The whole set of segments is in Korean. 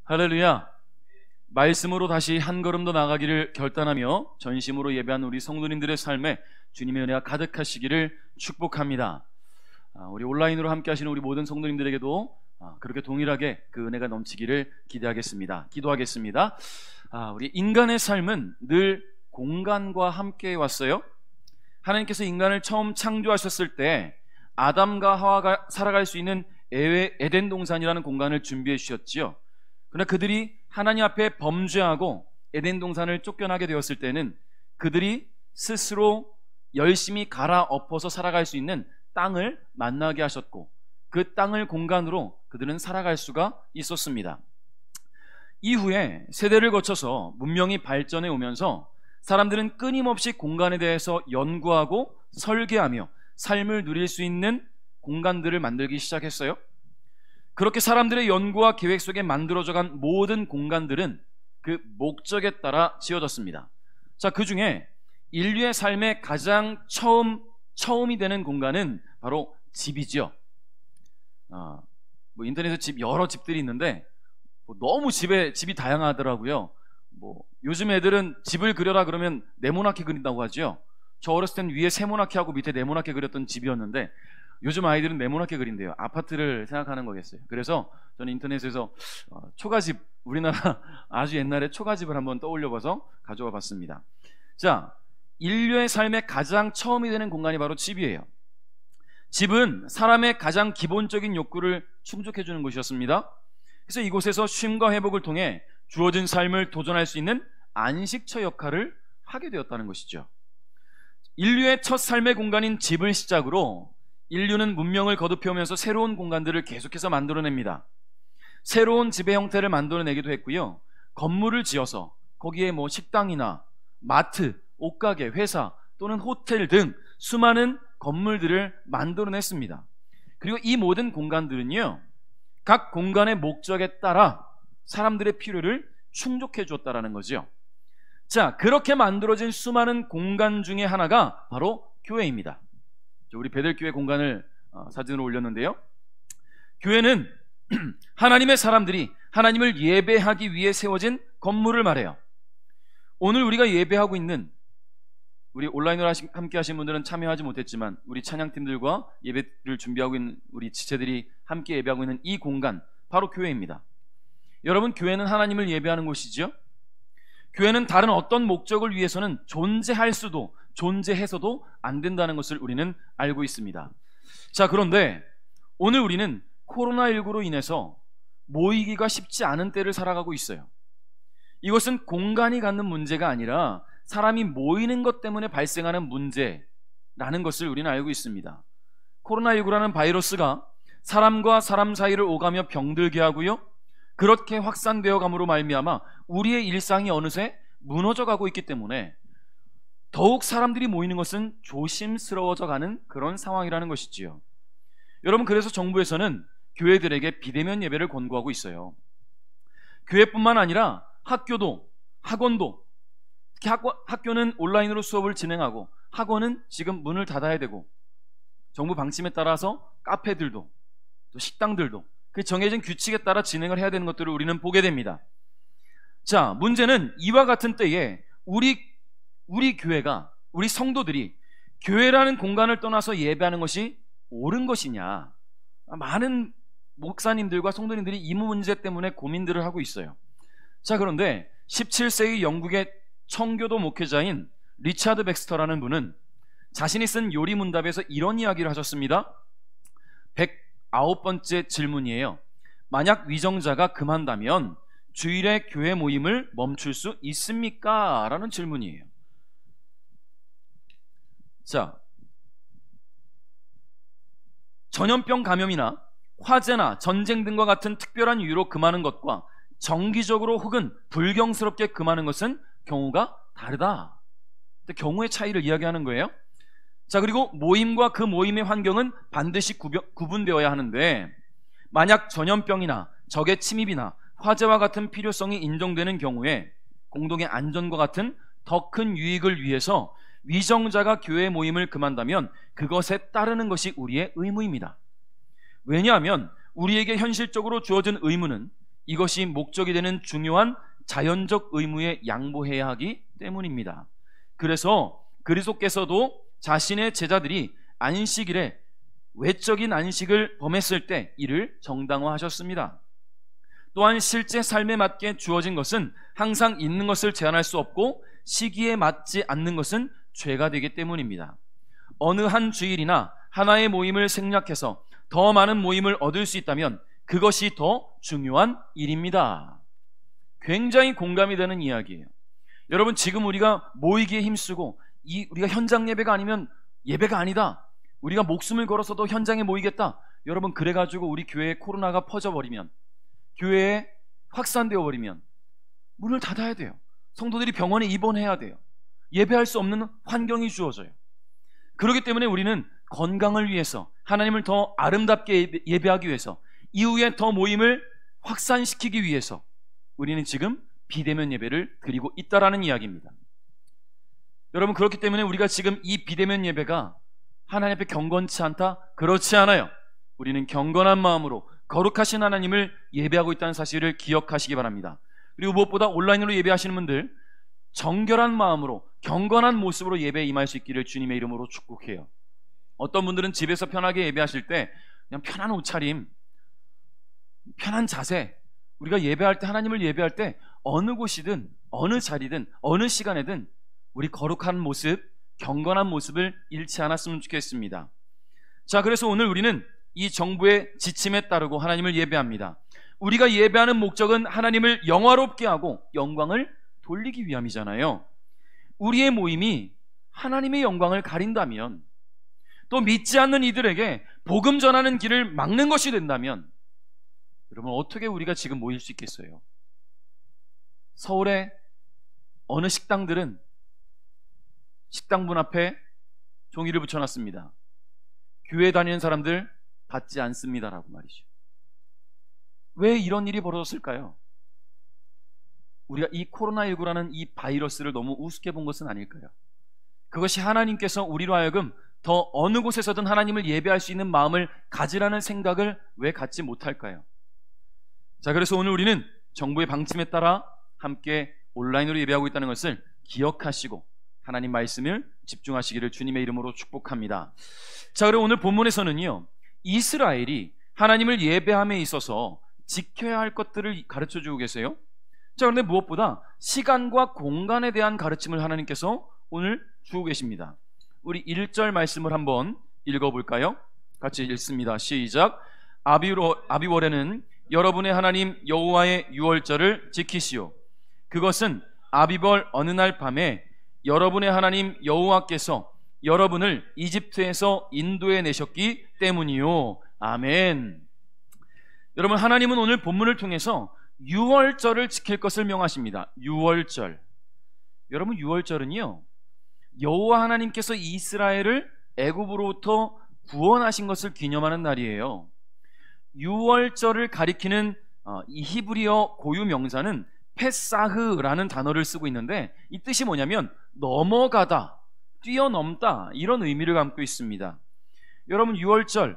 할렐루야. 말씀으로 다시 한 걸음 더 나아가기를 결단하며 전심으로 예배한 우리 성도님들의 삶에 주님의 은혜가 가득하시기를 축복합니다. 우리 온라인으로 함께 하시는 우리 모든 성도님들에게도 그렇게 동일하게 그 은혜가 넘치기를 기대하겠습니다. 기도하겠습니다. 우리 인간의 삶은 늘 공간과 함께 왔어요. 하나님께서 인간을 처음 창조하셨을 때 아담과 하와가 살아갈 수 있는 에덴 동산이라는 공간을 준비해 주셨지요. 그러나 그들이 하나님 앞에 범죄하고 에덴 동산을 쫓겨나게 되었을 때는 그들이 스스로 열심히 갈아엎어서 살아갈 수 있는 땅을 만나게 하셨고 그 땅을 공간으로 그들은 살아갈 수가 있었습니다. 이후에 세대를 거쳐서 문명이 발전해 오면서 사람들은 끊임없이 공간에 대해서 연구하고 설계하며 삶을 누릴 수 있는 공간들을 만들기 시작했어요. 그렇게 사람들의 연구와 계획 속에 만들어져간 모든 공간들은 그 목적에 따라 지어졌습니다. 자, 그 중에 인류의 삶의 가장 처음이 되는 공간은 바로 집이죠. 인터넷에 여러 집들이 있는데 너무 집이 다양하더라고요. 요즘 애들은 집을 그려라 그러면 네모나게 그린다고 하죠. 저 어렸을 땐 위에 세모나게 하고 밑에 네모나게 그렸던 집이었는데 요즘 아이들은 네모나게 그린대요. 아파트를 생각하는 거겠어요. 그래서 저는 인터넷에서 초가집, 우리나라 아주 옛날에 초가집을 한번 떠올려봐서 가져와 봤습니다. 자, 인류의 삶의 가장 처음이 되는 공간이 바로 집이에요. 집은 사람의 가장 기본적인 욕구를 충족해 주는 곳이었습니다. 그래서 이곳에서 쉼과 회복을 통해 주어진 삶을 도전할 수 있는 안식처 역할을 하게 되었다는 것이죠. 인류의 첫 삶의 공간인 집을 시작으로 인류는 문명을 거듭해오면서 새로운 공간들을 계속해서 만들어냅니다. 새로운 집의 형태를 만들어내기도 했고요. 건물을 지어서 거기에 식당이나 마트, 옷가게, 회사 또는 호텔 등 수많은 건물들을 만들어냈습니다. 그리고 이 모든 공간들은요, 각 공간의 목적에 따라 사람들의 필요를 충족해 주었다라는 거죠. 자, 그렇게 만들어진 수많은 공간 중에 하나가 바로 교회입니다. 우리 베델교회 공간을 사진으로 올렸는데요. 교회는 하나님의 사람들이 하나님을 예배하기 위해 세워진 건물을 말해요. 오늘 우리가 예배하고 있는, 우리 온라인으로 함께 하신 분들은 참여하지 못했지만 우리 찬양팀들과 예배를 준비하고 있는 우리 지체들이 함께 예배하고 있는 이 공간, 바로 교회입니다. 여러분, 교회는 하나님을 예배하는 곳이죠. 교회는 다른 어떤 목적을 위해서는 존재해서도 안 된다는 것을 우리는 알고 있습니다. 자, 그런데 오늘 우리는 코로나19로 인해서 모이기가 쉽지 않은 때를 살아가고 있어요. 이것은 공간이 갖는 문제가 아니라 사람이 모이는 것 때문에 발생하는 문제라는 것을 우리는 알고 있습니다. 코로나19라는 바이러스가 사람과 사람 사이를 오가며 병들게 하고요, 그렇게 확산되어 감으로 말미암아 우리의 일상이 어느새 무너져 가고 있기 때문에 더욱 사람들이 모이는 것은 조심스러워져 가는 그런 상황이라는 것이지요. 여러분, 그래서 정부에서는 교회들에게 비대면 예배를 권고하고 있어요. 교회뿐만 아니라 학교도, 학원도, 특히 학교는 온라인으로 수업을 진행하고 학원은 지금 문을 닫아야 되고, 정부 방침에 따라서 카페들도 또 식당들도 그 정해진 규칙에 따라 진행을 해야 되는 것들을 우리는 보게 됩니다. 자, 문제는 이와 같은 때에 우리 교회가, 우리 성도들이 교회라는 공간을 떠나서 예배하는 것이 옳은 것이냐, 많은 목사님들과 성도님들이 이 문제 때문에 고민들을 하고 있어요. 자, 그런데 17세기 영국의 청교도 목회자인 리차드 백스터라는 분은 자신이 쓴 요리문답에서 이런 이야기를 하셨습니다. 109번째 질문이에요. 만약 위정자가 금한다면 주일에 교회 모임을 멈출 수 있습니까? 라는 질문이에요. 자, 전염병 감염이나 화재나 전쟁 등과 같은 특별한 이유로 금하는 것과 정기적으로 혹은 불경스럽게 금하는 것은 경우가 다르다. 경우의 차이를 이야기하는 거예요. 자, 그리고 모임과 그 모임의 환경은 반드시 구분되어야 하는데, 만약 전염병이나 적의 침입이나 화재와 같은 필요성이 인정되는 경우에 공동의 안전과 같은 더 큰 유익을 위해서 위정자가 교회 모임을 금한다면 그것에 따르는 것이 우리의 의무입니다. 왜냐하면 우리에게 현실적으로 주어진 의무는 이것이 목적이 되는 중요한 자연적 의무에 양보해야 하기 때문입니다. 그래서 그리스도께서도 자신의 제자들이 안식일에 외적인 안식을 범했을 때 이를 정당화하셨습니다. 또한 실제 삶에 맞게 주어진 것은 항상 있는 것을 제한할 수 없고 시기에 맞지 않는 것은 죄가 되기 때문입니다. 어느 한 주일이나 하나의 모임을 생략해서 더 많은 모임을 얻을 수 있다면 그것이 더 중요한 일입니다. 굉장히 공감이 되는 이야기예요. 여러분, 지금 우리가 모이기에 힘쓰고 우리가 현장 예배가 아니면 예배가 아니다, 우리가 목숨을 걸어서도 현장에 모이겠다, 여러분, 그래가지고 우리 교회에 코로나가 퍼져버리면, 교회에 확산되어 버리면 문을 닫아야 돼요. 성도들이 병원에 입원해야 돼요. 예배할 수 없는 환경이 주어져요. 그렇기 때문에 우리는 건강을 위해서, 하나님을 더 아름답게 예배하기 위해서, 이후에 더 모임을 확산시키기 위해서 우리는 지금 비대면 예배를 드리고 있다라는 이야기입니다. 여러분, 그렇기 때문에 우리가 지금 이 비대면 예배가 하나님 앞에 경건치 않다? 그렇지 않아요. 우리는 경건한 마음으로 거룩하신 하나님을 예배하고 있다는 사실을 기억하시기 바랍니다. 그리고 무엇보다 온라인으로 예배하시는 분들, 정결한 마음으로 경건한 모습으로 예배에 임할 수 있기를 주님의 이름으로 축복해요. 어떤 분들은 집에서 편하게 예배하실 때 그냥 편한 옷차림, 편한 자세, 우리가 예배할 때, 하나님을 예배할 때 어느 곳이든 어느 자리든 어느 시간에든 우리 거룩한 모습, 경건한 모습을 잃지 않았으면 좋겠습니다. 자, 그래서 오늘 우리는 이 정부의 지침에 따르고 하나님을 예배합니다. 우리가 예배하는 목적은 하나님을 영화롭게 하고 영광을 돌리기 위함이잖아요. 우리의 모임이 하나님의 영광을 가린다면, 또 믿지 않는 이들에게 복음 전하는 길을 막는 것이 된다면, 여러분, 어떻게 우리가 지금 모일 수 있겠어요? 서울의 어느 식당들은 식당문 앞에 종이를 붙여놨습니다. 교회 다니는 사람들 받지 않습니다라고 말이죠. 왜 이런 일이 벌어졌을까요? 우리가 이 코로나19라는 이 바이러스를 너무 우습게 본 것은 아닐까요? 그것이 하나님께서 우리로 하여금 더 어느 곳에서든 하나님을 예배할 수 있는 마음을 가지라는 생각을 왜 갖지 못할까요? 자, 그래서 오늘 우리는 정부의 방침에 따라 함께 온라인으로 예배하고 있다는 것을 기억하시고 하나님 말씀을 집중하시기를 주님의 이름으로 축복합니다. 자, 그리고 오늘 본문에서는요, 이스라엘이 하나님을 예배함에 있어서 지켜야 할 것들을 가르쳐주고 계세요. 자, 그런데 무엇보다 시간과 공간에 대한 가르침을 하나님께서 오늘 주고 계십니다. 우리 1절 말씀을 한번 읽어볼까요? 같이 읽습니다. 시작. 아비월에는 여러분의 하나님 여호와의 유월절을 지키시오. 그것은 아비월 어느 날 밤에 여러분의 하나님 여호와께서 여러분을 이집트에서 인도해 내셨기 때문이요. 아멘. 여러분, 하나님은 오늘 본문을 통해서 유월절을 지킬 것을 명하십니다. 유월절. 여러분, 유월절은요, 여호와 하나님께서 이스라엘을 애굽으로부터 구원하신 것을 기념하는 날이에요. 유월절을 가리키는 이 히브리어 고유 명사는 페사흐라는 단어를 쓰고 있는데, 이 뜻이 뭐냐면 넘어가다, 뛰어넘다, 이런 의미를 담고 있습니다. 여러분, 유월절은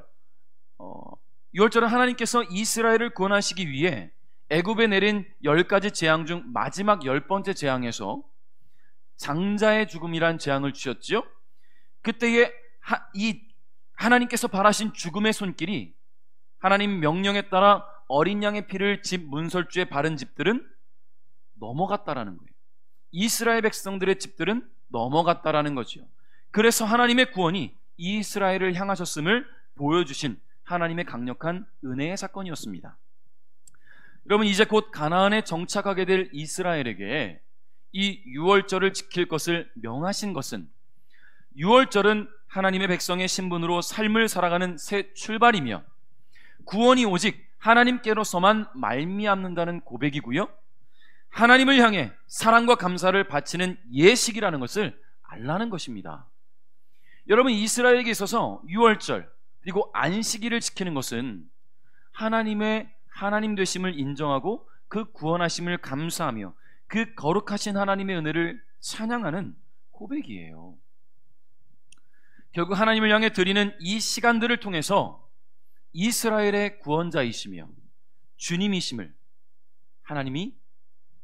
하나님께서 이스라엘을 구원하시기 위해 애굽에 내린 10가지 재앙 중 마지막 10번째 재앙에서 장자의 죽음이란 재앙을 주셨지요. 그때에 하나님께서 바라신 죽음의 손길이 하나님 명령에 따라 어린 양의 피를 집 문설주에 바른 집들은 넘어갔다라는 거예요. 이스라엘 백성들의 집들은 넘어갔다라는 거죠. 그래서 하나님의 구원이 이스라엘을 향하셨음을 보여주신 하나님의 강력한 은혜의 사건이었습니다. 여러분, 이제 곧 가나안에 정착하게 될 이스라엘에게 이 유월절을 지킬 것을 명하신 것은, 유월절은 하나님의 백성의 신분으로 삶을 살아가는 새 출발이며 구원이 오직 하나님께로서만 말미암는다는 고백이고요, 하나님을 향해 사랑과 감사를 바치는 예식이라는 것을 알라는 것입니다. 여러분, 이스라엘에게 있어서 유월절 그리고 안식일을 지키는 것은 하나님의 하나님 되심을 인정하고 그 구원하심을 감사하며 그 거룩하신 하나님의 은혜를 찬양하는 고백이에요. 결국 하나님을 향해 드리는 이 시간들을 통해서 이스라엘의 구원자이시며 주님이심을, 하나님이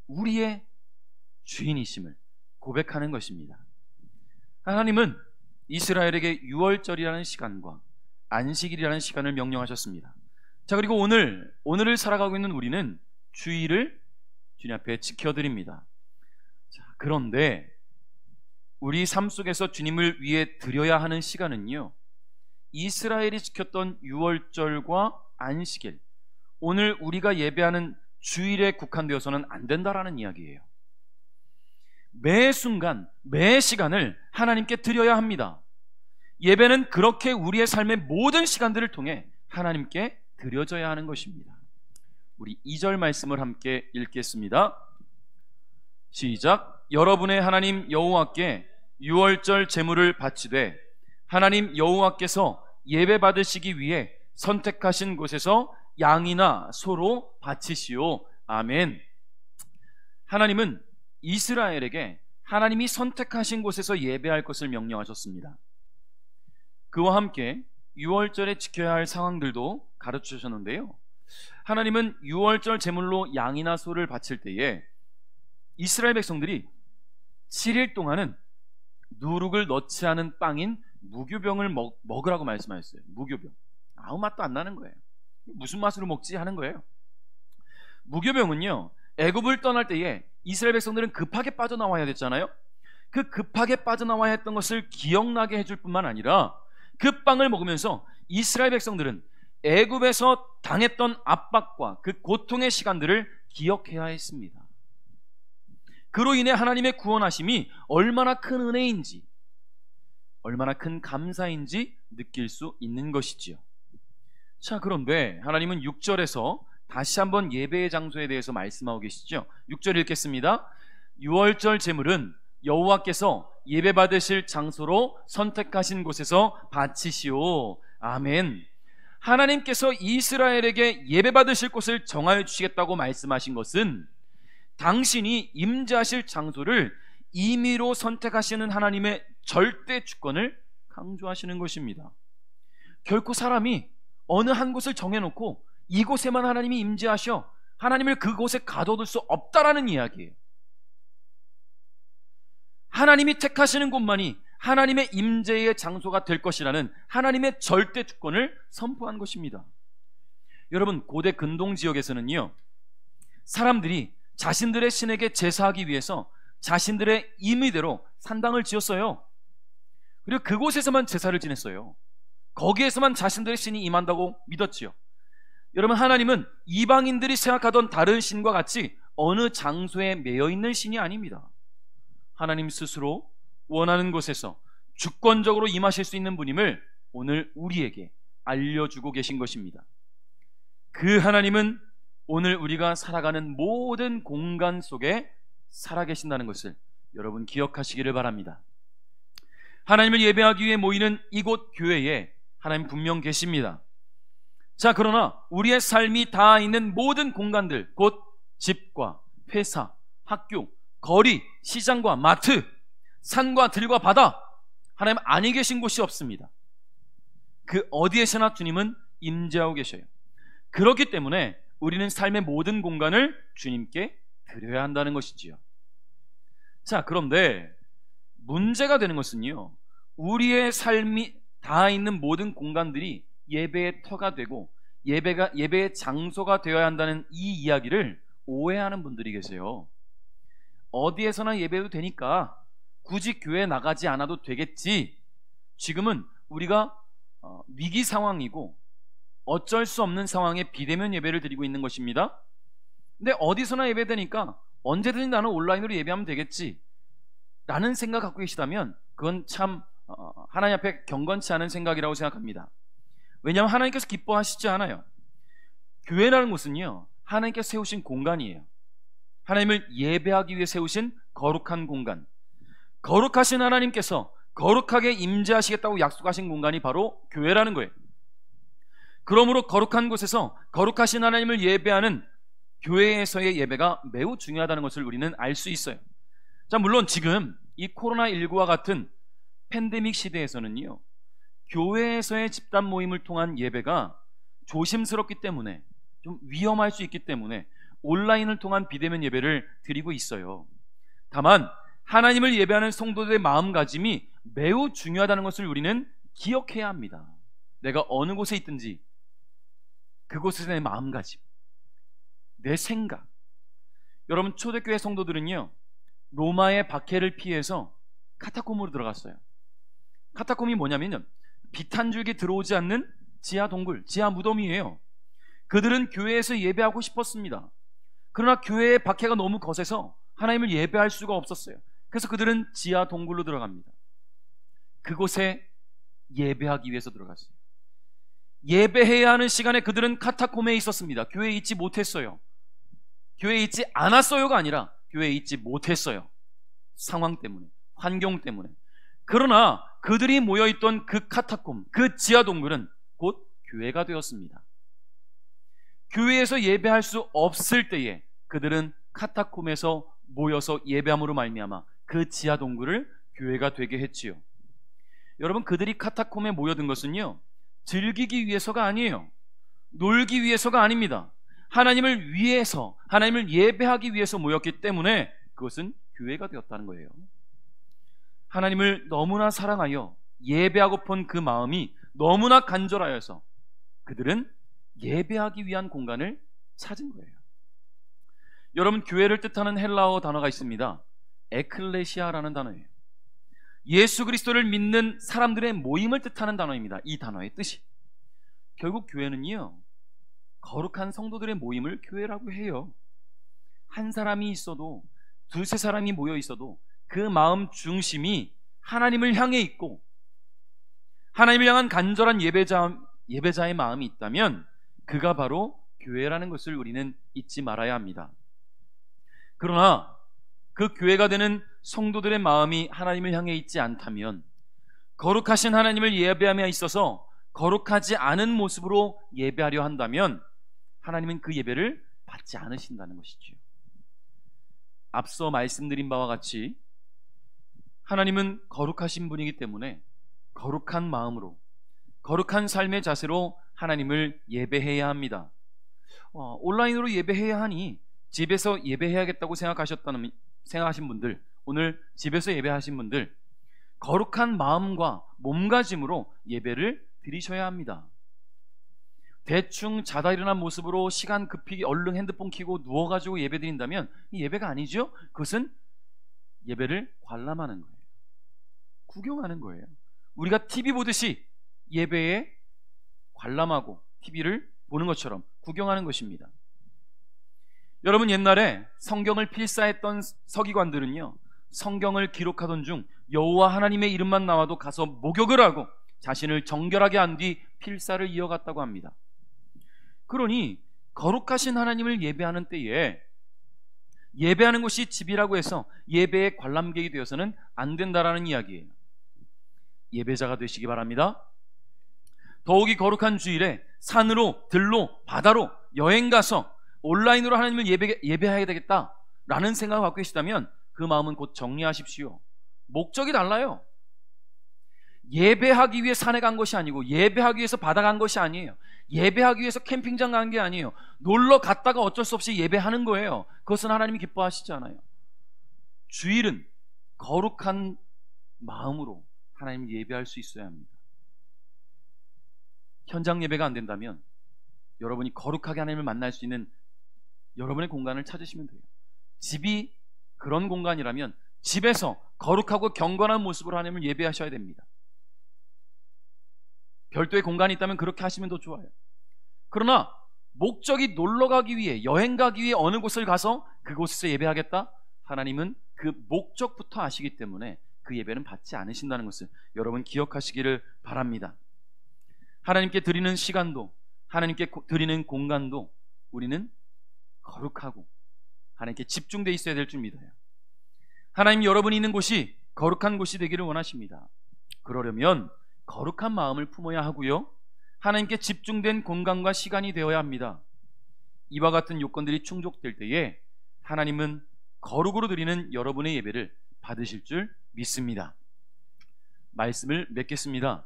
우리의 주인이심을 고백하는 것입니다. 하나님은 이스라엘에게 유월절이라는 시간과 안식일이라는 시간을 명령하셨습니다. 자, 그리고 오늘을 살아가고 있는 우리는 주일을 주님 앞에 지켜드립니다. 자, 그런데 우리 삶 속에서 주님을 위해 드려야 하는 시간은요, 이스라엘이 지켰던 유월절과 안식일, 오늘 우리가 예배하는 주일에 국한되어서는 안 된다라는 이야기예요. 매 순간, 매 시간을 하나님께 드려야 합니다. 예배는 그렇게 우리의 삶의 모든 시간들을 통해 하나님께 드려져야 하는 것입니다. 우리 2절 말씀을 함께 읽겠습니다. 시작. 여러분의 하나님 여호와께 유월절 제물을 바치되 하나님 여호와께서 예배 받으시기 위해 선택하신 곳에서 양이나 소로 바치시오. 아멘. 하나님은 이스라엘에게 하나님이 선택하신 곳에서 예배할 것을 명령하셨습니다. 그와 함께 유월절에 지켜야 할 상황들도 가르쳐 주셨는데요, 하나님은 유월절 제물로 양이나 소를 바칠 때에 이스라엘 백성들이 7일 동안은 누룩을 넣지 않은 빵인 무교병을 먹으라고 말씀하셨어요. 무교병. 아무 맛도 안 나는 거예요. 무슨 맛으로 먹지 하는 거예요. 무교병은요, 애굽을 떠날 때에 이스라엘 백성들은 급하게 빠져나와야 됐잖아요. 그 급하게 빠져나와야 했던 것을 기억나게 해줄 뿐만 아니라 그 빵을 먹으면서 이스라엘 백성들은 애굽에서 당했던 압박과 그 고통의 시간들을 기억해야 했습니다. 그로 인해 하나님의 구원하심이 얼마나 큰 은혜인지, 얼마나 큰 감사인지 느낄 수 있는 것이지요. 자, 그런데 하나님은 6절에서 다시 한번 예배의 장소에 대해서 말씀하고 계시죠. 6절 읽겠습니다. 유월절 제물은 여호와께서 예배 받으실 장소로 선택하신 곳에서 바치시오. 아멘. 하나님께서 이스라엘에게 예배 받으실 곳을 정하여 주시겠다고 말씀하신 것은 당신이 임재하실 장소를 임의로 선택하시는 하나님의 절대 주권을 강조하시는 것입니다. 결코 사람이 어느 한 곳을 정해놓고 이곳에만 하나님이 임재하셔 하나님을 그곳에 가둬둘 수 없다라는 이야기예요. 하나님이 택하시는 곳만이 하나님의 임재의 장소가 될 것이라는 하나님의 절대 주권을 선포한 것입니다. 여러분, 고대 근동 지역에서는요, 사람들이 자신들의 신에게 제사하기 위해서 자신들의 임의대로 산당을 지었어요. 그리고 그곳에서만 제사를 지냈어요. 거기에서만 자신들의 신이 임한다고 믿었지요. 여러분, 하나님은 이방인들이 생각하던 다른 신과 같이 어느 장소에 매여 있는 신이 아닙니다. 하나님 스스로 원하는 곳에서 주권적으로 임하실 수 있는 분임을 오늘 우리에게 알려주고 계신 것입니다. 그 하나님은 오늘 우리가 살아가는 모든 공간 속에 살아계신다는 것을 여러분 기억하시기를 바랍니다. 하나님을 예배하기 위해 모이는 이곳 교회에 하나님 분명 계십니다. 자, 그러나 우리의 삶이 닿아 있는 모든 공간들, 곧 집과 회사, 학교, 거리, 시장과 마트, 산과 들과 바다, 하나님 아니 계신 곳이 없습니다. 그 어디에서나 주님은 임재하고 계셔요. 그렇기 때문에 우리는 삶의 모든 공간을 주님께 드려야 한다는 것이지요. 자, 그런데 문제가 되는 것은요, 우리의 삶이 닿아 있는 모든 공간들이 예배의 터가 되고 예배의 장소가 되어야 한다는 이 이야기를 오해하는 분들이 계세요. 어디에서나 예배도 되니까 굳이 교회 나가지 않아도 되겠지. 지금은 우리가 위기 상황이고 어쩔 수 없는 상황에 비대면 예배를 드리고 있는 것입니다. 근데 어디서나 예배되니까 언제든지 나는 온라인으로 예배하면 되겠지 라는 생각 갖고 계시다면 그건 참 하나님 앞에 경건치 않은 생각이라고 생각합니다. 왜냐하면 하나님께서 기뻐하시지 않아요. 교회라는 곳은요, 하나님께서 세우신 공간이에요. 하나님을 예배하기 위해 세우신 거룩한 공간, 거룩하신 하나님께서 거룩하게 임재하시겠다고 약속하신 공간이 바로 교회라는 거예요. 그러므로 거룩한 곳에서 거룩하신 하나님을 예배하는 교회에서의 예배가 매우 중요하다는 것을 우리는 알 수 있어요. 자, 물론 지금 이 코로나19와 같은 팬데믹 시대에서는요, 교회에서의 집단 모임을 통한 예배가 조심스럽기 때문에, 좀 위험할 수 있기 때문에 온라인을 통한 비대면 예배를 드리고 있어요. 다만 하나님을 예배하는 성도들의 마음가짐이 매우 중요하다는 것을 우리는 기억해야 합니다. 내가 어느 곳에 있든지 그곳에서 내 마음가짐, 내 생각. 여러분, 초대교회 성도들은요, 로마의 박해를 피해서 카타콤으로 들어갔어요. 카타콤이 뭐냐면요, 빛 한 줄기 들어오지 않는 지하 동굴, 지하 무덤이에요. 그들은 교회에서 예배하고 싶었습니다. 그러나 교회의 박해가 너무 거세서 하나님을 예배할 수가 없었어요. 그래서 그들은 지하 동굴로 들어갑니다. 그곳에 예배하기 위해서 들어갔어요. 예배해야 하는 시간에 그들은 카타콤에 있었습니다. 교회에 있지 못했어요. 교회에 있지 않았어요가 아니라 교회에 있지 못했어요. 상황 때문에, 환경 때문에. 그러나 그들이 모여있던 그 카타콤, 그 지하 동굴은 곧 교회가 되었습니다. 교회에서 예배할 수 없을 때에 그들은 카타콤에서 모여서 예배함으로 말미암아 그 지하 동굴을 교회가 되게 했지요. 여러분, 그들이 카타콤에 모여든 것은요, 즐기기 위해서가 아니에요. 놀기 위해서가 아닙니다. 하나님을 위해서, 하나님을 예배하기 위해서 모였기 때문에 그것은 교회가 되었다는 거예요. 하나님을 너무나 사랑하여 예배하고픈 그 마음이 너무나 간절하여서 그들은 예배하기 위한 공간을 찾은 거예요. 여러분, 교회를 뜻하는 헬라어 단어가 있습니다. 에클레시아라는 단어예요. 예수 그리스도를 믿는 사람들의 모임을 뜻하는 단어입니다. 이 단어의 뜻이. 결국 교회는요, 거룩한 성도들의 모임을 교회라고 해요. 한 사람이 있어도, 두세 사람이 모여 있어도 그 마음 중심이 하나님을 향해 있고 하나님을 향한 간절한 예배자의 마음이 있다면 그가 바로 교회라는 것을 우리는 잊지 말아야 합니다. 그러나 그 교회가 되는 성도들의 마음이 하나님을 향해 있지 않다면, 거룩하신 하나님을 예배함에 있어서 거룩하지 않은 모습으로 예배하려 한다면 하나님은 그 예배를 받지 않으신다는 것이죠. 앞서 말씀드린 바와 같이 하나님은 거룩하신 분이기 때문에 거룩한 마음으로, 거룩한 삶의 자세로 하나님을 예배해야 합니다. 온라인으로 예배해야 하니 집에서 예배해야겠다고 생각하신 분들, 오늘 집에서 예배하신 분들, 거룩한 마음과 몸가짐으로 예배를 드리셔야 합니다. 대충 자다 일어난 모습으로 시간 급히 얼른 핸드폰 켜고 누워가지고 예배 드린다면 이 예배가 아니죠. 그것은 예배를 관람하는 거예요. 구경하는 거예요. 우리가 TV 보듯이 예배에 관람하고 TV를 보는 것처럼 구경하는 것입니다. 여러분, 옛날에 성경을 필사했던 서기관들은요, 성경을 기록하던 중 여호와 하나님의 이름만 나와도 가서 목욕을 하고 자신을 정결하게 한 뒤 필사를 이어갔다고 합니다. 그러니 거룩하신 하나님을 예배하는 때에 예배하는 곳이 집이라고 해서 예배의 관람객이 되어서는 안 된다라는 이야기예요. 예배자가 되시기 바랍니다. 더욱이 거룩한 주일에 산으로, 들로, 바다로 여행 가서 온라인으로 하나님을 예배해야 되겠다라는 생각을 갖고 계시다면 그 마음은 곧 정리하십시오. 목적이 달라요. 예배하기 위해 산에 간 것이 아니고, 예배하기 위해서 바다 간 것이 아니에요. 예배하기 위해서 캠핑장 간 게 아니에요. 놀러 갔다가 어쩔 수 없이 예배하는 거예요. 그것은 하나님이 기뻐하시지 않아요. 주일은 거룩한 마음으로 하나님 예배할 수 있어야 합니다. 현장 예배가 안 된다면 여러분이 거룩하게 하나님을 만날 수 있는 여러분의 공간을 찾으시면 돼요. 집이 그런 공간이라면 집에서 거룩하고 경건한 모습으로 하나님을 예배하셔야 됩니다. 별도의 공간이 있다면 그렇게 하시면 더 좋아요. 그러나 목적이 놀러 가기 위해, 여행 가기 위해 어느 곳을 가서 그곳에서 예배하겠다? 하나님은 그 목적부터 아시기 때문에 그 예배는 받지 않으신다는 것을 여러분 기억하시기를 바랍니다. 하나님께 드리는 시간도, 하나님께 드리는 공간도 우리는 거룩하고 하나님께 집중되어 있어야 될 줄 믿어요. 하나님, 여러분이 있는 곳이 거룩한 곳이 되기를 원하십니다. 그러려면 거룩한 마음을 품어야 하고요, 하나님께 집중된 공간과 시간이 되어야 합니다. 이와 같은 요건들이 충족될 때에 하나님은 거룩으로 드리는 여러분의 예배를 받으실 줄 믿습니다. 말씀을 맺겠습니다.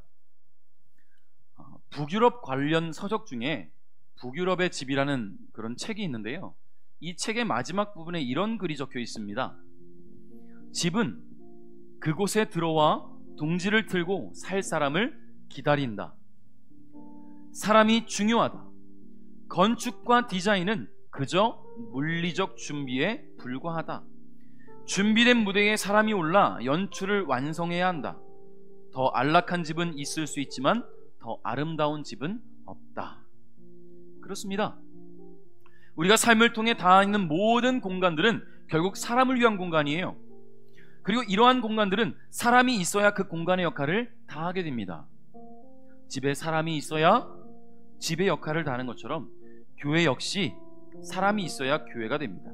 북유럽 관련 서적 중에 북유럽의 집이라는 그런 책이 있는데요, 이 책의 마지막 부분에 이런 글이 적혀 있습니다. 집은 그곳에 들어와 둥지를 틀고 살 사람을 기다린다. 사람이 중요하다. 건축과 디자인은 그저 물리적 준비에 불과하다. 준비된 무대에 사람이 올라 연출을 완성해야 한다. 더 안락한 집은 있을 수 있지만 더 아름다운 집은 없다. 그렇습니다. 우리가 삶을 통해 닿아있는 모든 공간들은 결국 사람을 위한 공간이에요. 그리고 이러한 공간들은 사람이 있어야 그 공간의 역할을 다하게 됩니다. 집에 사람이 있어야 집의 역할을 다하는 것처럼 교회 역시 사람이 있어야 교회가 됩니다.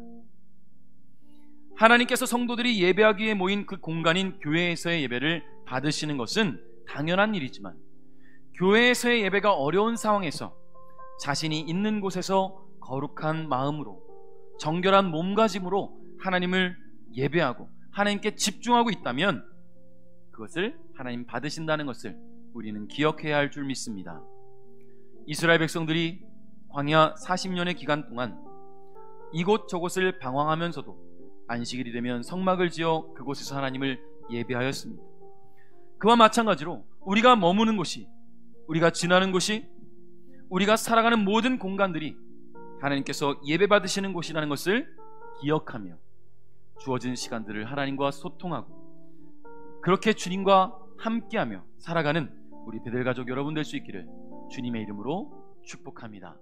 하나님께서 성도들이 예배하기 위해 모인 그 공간인 교회에서의 예배를 받으시는 것은 당연한 일이지만, 교회에서의 예배가 어려운 상황에서 자신이 있는 곳에서 거룩한 마음으로 정결한 몸가짐으로 하나님을 예배하고 하나님께 집중하고 있다면 그것을 하나님 받으신다는 것을 우리는 기억해야 할 줄 믿습니다. 이스라엘 백성들이 광야 40년의 기간 동안 이곳저곳을 방황하면서도 안식일이 되면 성막을 지어 그곳에서 하나님을 예배하였습니다. 그와 마찬가지로 우리가 머무는 곳이, 우리가 지나는 곳이, 우리가 살아가는 모든 공간들이 하나님께서 예배받으시는 곳이라는 것을 기억하며 주어진 시간들을 하나님과 소통하고 그렇게 주님과 함께하며 살아가는 우리 베델가족 여러분 될 수 있기를 주님의 이름으로 축복합니다.